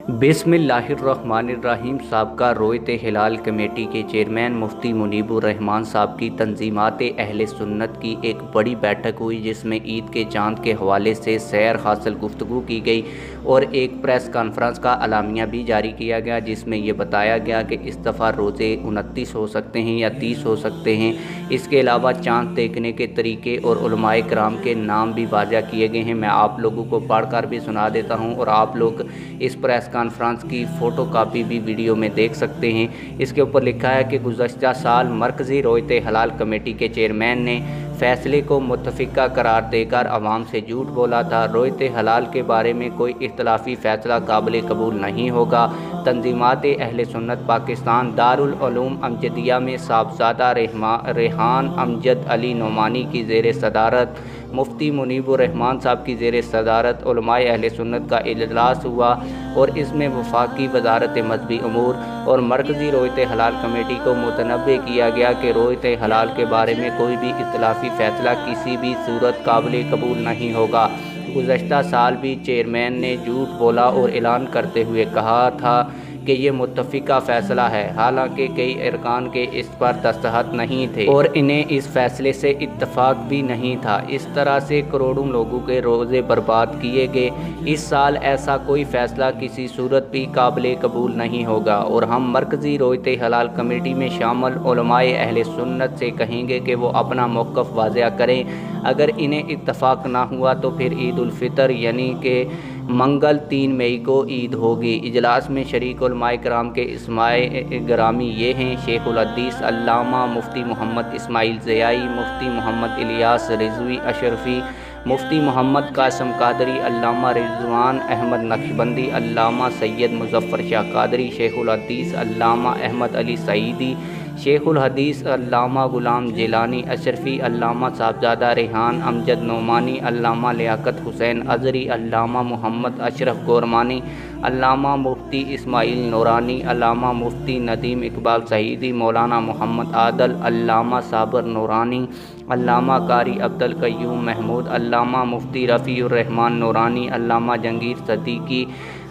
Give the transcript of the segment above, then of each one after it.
बिस्मिल्लाहिर्रहमानिर्रहीम। साबका रोयत हिलाल कमेटी के चेयरमैन मुफ्ती मुनीबुर रहमान साहब की तंजीमात अहले सुन्नत की एक बड़ी बैठक हुई, जिसमें ईद के चांद के हवाले से सैर हासिल गुफ्तगू की गई और एक प्रेस कॉन्फ्रेंस का अलामिया भी जारी किया गया, जिसमें यह बताया गया कि इस दफ़ा रोज़े 29 हो सकते हैं या 30 हो सकते हैं। इसके अलावा चांद देखने के तरीके और उलमाए कराम के नाम भी वाज़ा किए गए हैं। मैं आप लोगों को पढ़ कर भी सुना देता हूँ और आप लोग इस प्रेस कॉन्फ्रेंस की फ़ोटो कापी भी वीडियो में देख सकते हैं। इसके ऊपर लिखा है कि गुज़श्ता साल मरकज़ी रोयत हलाल कमेटी के चेयरमैन ने फ़ैसले को मुत्तफ़िका करार देकर आवाम से झूठ बोला था। रोयत हलाल के बारे में कोई इख्तलाफी फ़ैसला काबिल कबूल नहीं होगा। तंजीमात अहले सुन्नत पाकिस्तान दारुल उलूम अमजदिया में साहबजादा रेहान अमजद अली नोमानी की ज़ेर सदारत, मुफ्ती मुनीबुर रहमान साहब की ज़ेर सदारत उलमाए अहले सुन्नत का इजलास हुआ और इसमें वफाकी वजारत मजहबी अमूर और मरकज़ी रोयत हलाल कमेटी को मुतनब्बे किया गया कि रोयत हलाल के बारे में कोई भी इख्तलाफी फ़ैसला किसी भी सूरत काबिल कबूल नहीं होगा। गुज़श्ता साल भी चेयरमैन ने झूठ बोला और ऐलान करते हुए कहा था कि ये मुत्तफ़िका फ़ैसला है, हालांकि कई अरकान के इस पर दस्तखत नहीं थे और इन्हें इस फ़ैसले से इत्तफ़ाक़ भी नहीं था। इस तरह से करोड़ों लोगों के रोज़े बर्बाद किए गए। इस साल ऐसा कोई फ़ैसला किसी सूरत भी काबिल कबूल नहीं होगा और हम मरकज़ी रोयत हलाल कमेटी में शामिल उलमाए अहले सुन्नत से कहेंगे कि वो अपना मौक़िफ़ वाज़ेह करें। अगर इन्हें इत्तफ़ाक़ ना हुआ तो फिर ईद उल फ़ितर यानी कि मंगल 3 मई को ईद होगी। इजलास में शरीक उलमाए कराम के इस्माए ग्रामी ये हैं: शेखुल हदीस अल्लामा मुफ्ती मोहम्मद इस्माइल ज़ियाई, मुफ्ती मोहम्मद इलियास रिज़वी अशरफ़ी, मुफ्ती मोहम्मद कासिम कादरी, अल्लामा रिज़वान अहमद नक्शबंदी, अल्लामा सैयद मुज़फ़्फ़र शाह कादरी, शेखुल हदीस अल्लामा अहमद अली सईदी, शेखुल हदीस अल्लामा ग़ुलाम जिलानी अशरफ़ी, अल्लामा साहबजादा रेहान अमजद नोमानी, अल्लामा लियाकत हुसैन अज़हरी, अल्लामा मोहम्मद अशरफ गोरमानी, अल्लामा मुफ्ती इस्माइल नूरानी, अल्लामा मुफ्ती नदीम इकबाल सईदी, मौलाना मोहम्मद आदल, अल्लामा साबर नूरानी, अल्लामा कारी अब्दुल क़य्यूम महमूद, अल्लामा मुफ्ती रफ़ीउर रहमान नूरानी, अल्लामा जंगीर सदीकी,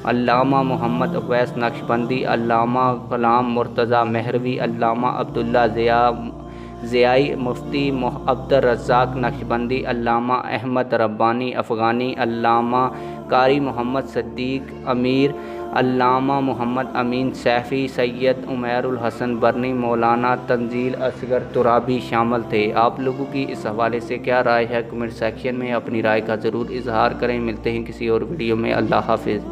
अल्लामा मोहम्मद अवैस नक्शबंदी, अल्लामा ग़ुलाम मुर्तज़ा मेहरवी, अल्लामा अब्दुल्ला ज़ियाई, मुफ्ती अब्दुर रज़्ज़ाक़ नक्शबंदी, अल्लामा अहमद रब्बानी अफ़ग़ानी, अल्लामा कारी मोहम्मद सिद्दीक़ अमीर, अल्लामा मोहम्मद अमीन सैफ़ी, सैयद उमैरुल हसन बरनी, मौलाना तंज़ील असगर तुराबी शामिल थे। आप लोगों की इस हवाले से क्या राय है? कमेंट सेक्शन में अपनी राय का ज़रूर इजहार करें। मिलते हैं किसी और वीडियो में। अल्लाह हाफ़िज़।